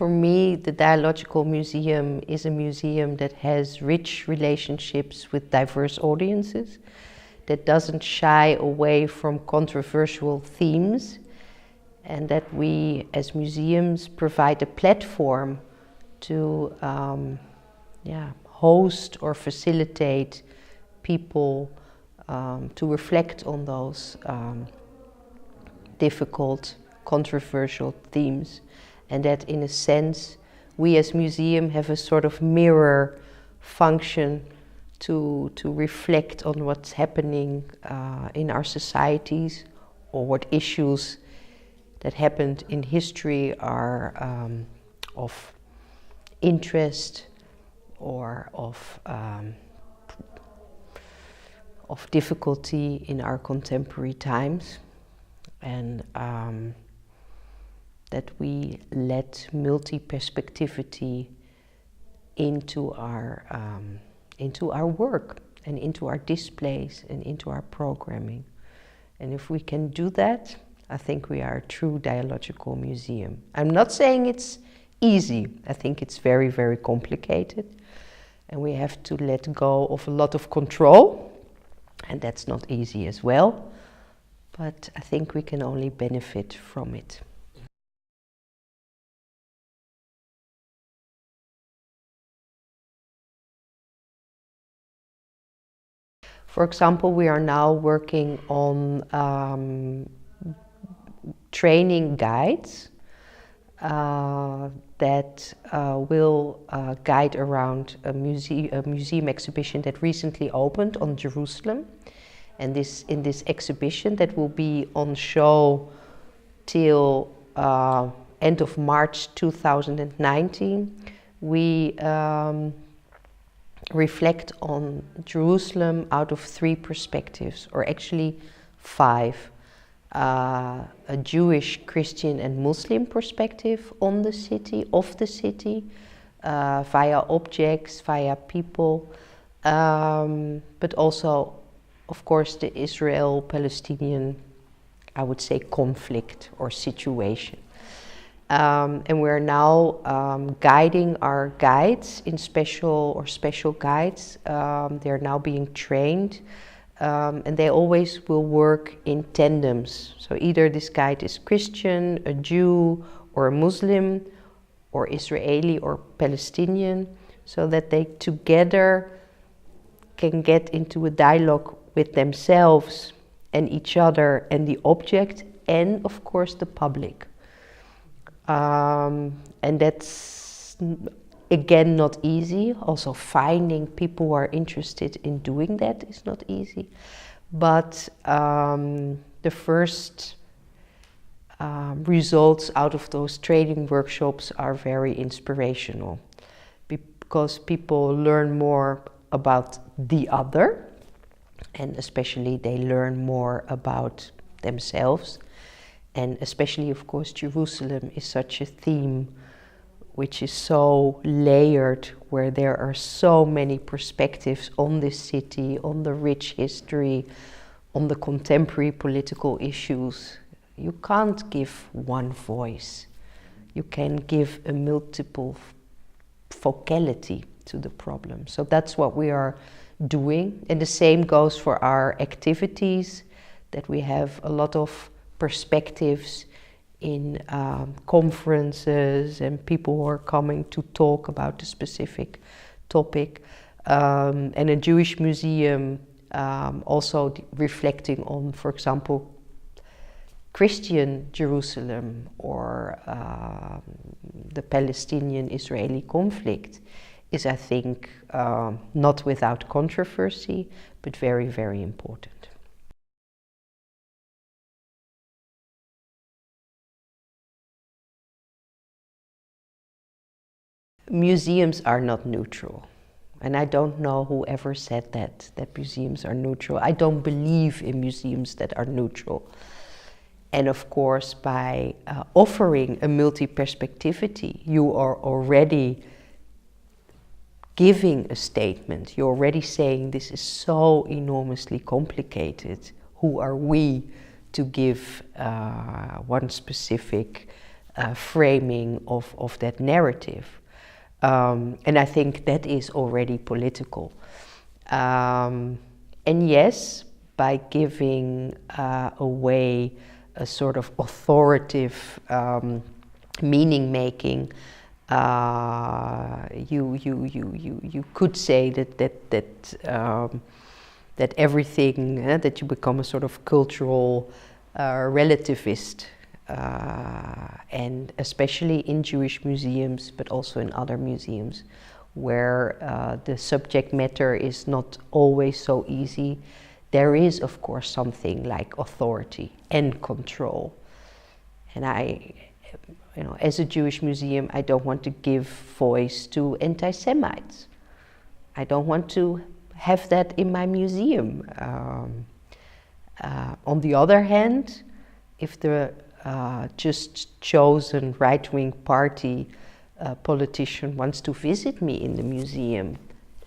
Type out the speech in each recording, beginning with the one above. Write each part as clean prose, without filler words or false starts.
For me, the Dialogical Museum is a museum that has rich relationships with diverse audiences, that doesn't shy away from controversial themes, and that we as museums provide a platform to host or facilitate people to reflect on those difficult, controversial themes. And that in a sense, we as museum have a sort of mirror function to reflect on what's happening in our societies, or what issues that happened in history are of interest or of difficulty in our contemporary times. And that we let multi-perspectivity into our work and into our displays and into our programming. And if we can do that, I think we are a true dialogical museum. I'm not saying it's easy. I think it's very, very complicated. And we have to let go of a lot of control. And that's not easy as well. But I think we can only benefit from it. For example, we are now working on training guides that will guide around a museum exhibition that recently opened on Jerusalem. And in this exhibition that will be on show till end of March 2019, we reflect on Jerusalem out of 3 perspectives, or actually 5. A Jewish, Christian and Muslim perspective on the city, of the city, via objects, via people, but also, of course, the Israel-Palestinian, I would say, conflict or situation. And we're now guiding our guides in special guides. They're now being trained, and they always will work in tandems. So either this guide is Christian, a Jew, or a Muslim, or Israeli or Palestinian, so that they together can get into a dialogue with themselves and each other and the object, and of course the public. And that's, again, not easy. Also finding people who are interested in doing that is not easy. But the first results out of those training workshops are very inspirational, because people learn more about the other, and especially they learn more about themselves. And especially, of course, Jerusalem is such a theme which is so layered, where there are so many perspectives on this city, on the rich history, on the contemporary political issues. You can't give one voice. You can give a multiple focality to the problem. So that's what we are doing. And the same goes for our activities, that we have a lot of perspectives in conferences and people who are coming to talk about a specific topic. And a Jewish museum also reflecting on, for example, Christian Jerusalem or the Palestinian-Israeli conflict is, I think, not without controversy, but very, very important. Museums are not neutral. And I don't know who ever said that museums are neutral. I don't believe in museums that are neutral. And of course, by offering a multi-perspectivity, you are already giving a statement. You're already saying this is so enormously complicated. Who are we to give one specific framing of that narrative. And I think that is already political. And yes, by giving away a sort of authoritative meaning making, you could say that everything, that you become a sort of cultural relativist, and especially in Jewish museums, but also in other museums, where the subject matter is not always so easy. There is, of course, something like authority and control. And as a Jewish museum, I don't want to give voice to anti-Semites. I don't want to have that in my museum. On the other hand, if the just chosen right-wing party politician wants to visit me in the museum,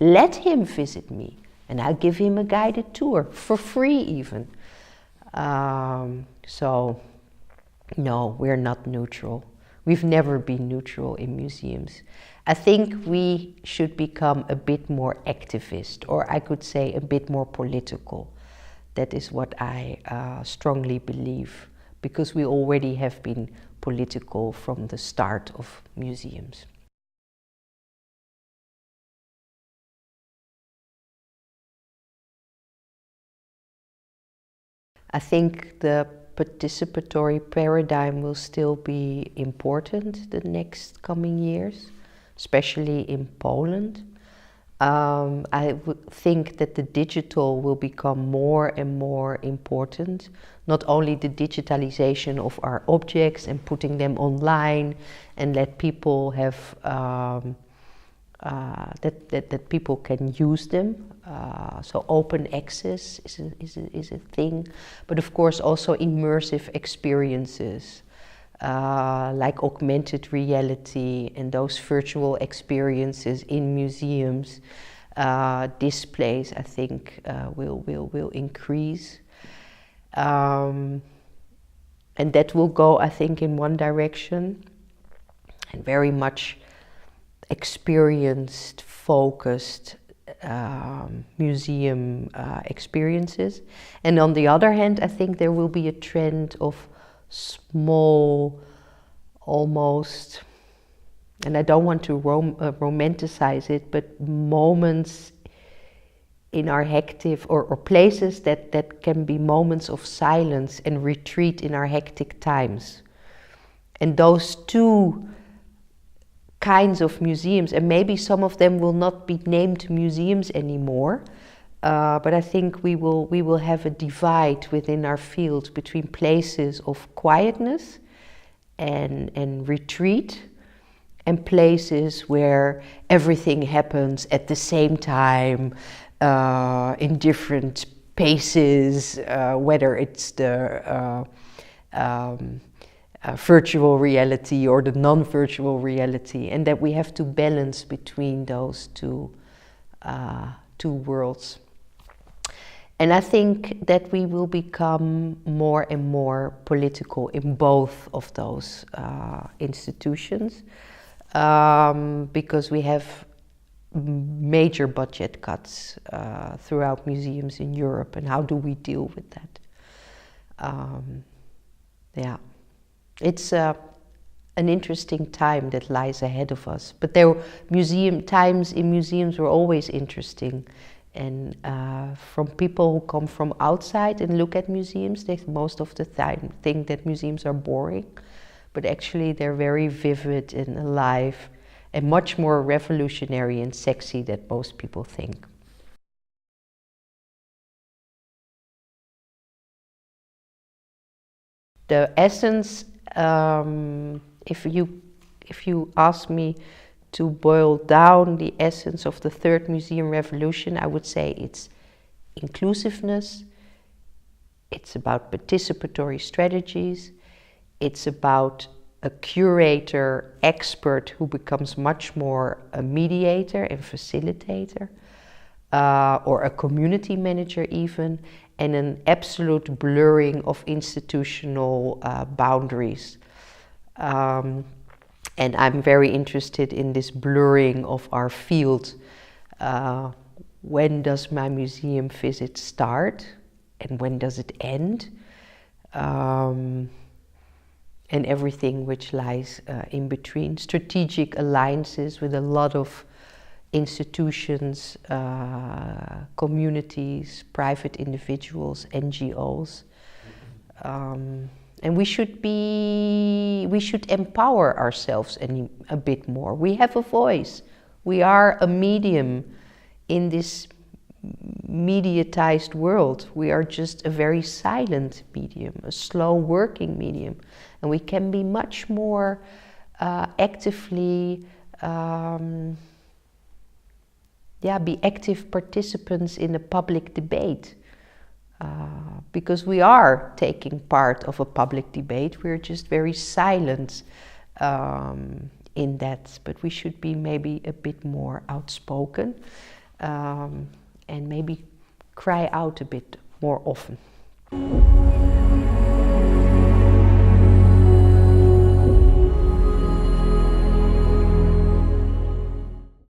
let him visit me, and I'll give him a guided tour for free even. So no, we're not neutral. We've never been neutral in museums. I think we should become a bit more activist, or I could say a bit more political. That is what I strongly believe, because we already have been political from the start of museums. I think the participatory paradigm will still be important the next coming years, especially in Poland. I would think that the digital will become more and more important. Not only the digitalization of our objects and putting them online and let people have that people can use them. So open access is a thing, but of course also immersive experiences like augmented reality and those virtual experiences in museums, displays. I think will increase, and that will go, I think, in one direction, and very much experienced, focused museum experiences. And on the other hand, I think there will be a trend of small, almost, and I don't want to romanticize it, but moments in our hectic, or places that can be moments of silence and retreat in our hectic times. And those two kinds of museums, and maybe some of them will not be named museums anymore, but I think we will have a divide within our field between places of quietness and retreat, and places where everything happens at the same time, in different paces, whether it's the virtual reality or the non-virtual reality, and that we have to balance between those two worlds. And I think that we will become more and more political in both of those institutions, because we have major budget cuts throughout museums in Europe, and how do we deal with that? Yeah. It's an interesting time that lies ahead of us. But times in museums were always interesting. And from people who come from outside and look at museums, they most of the time think that museums are boring. But actually they're very vivid and alive and much more revolutionary and sexy than most people think. The essence, if you ask me to boil down the essence of the third museum revolution, I would say it's inclusiveness, it's about participatory strategies, it's about a curator, expert who becomes much more a mediator and facilitator, or a community manager even, and an absolute blurring of institutional boundaries. And I'm very interested in this blurring of our field. When does my museum visit start and when does it end? And everything which lies in between. Strategic alliances with a lot of institutions, communities, private individuals, NGOs. And we should empower ourselves a bit more. We have a voice. We are a medium in this mediatized world. We are just a very silent medium, a slow working medium. And we can be much more actively, be active participants in a public debate. Because we are taking part of a public debate, we're just very silent in that. But we should be maybe a bit more outspoken and maybe cry out a bit more often.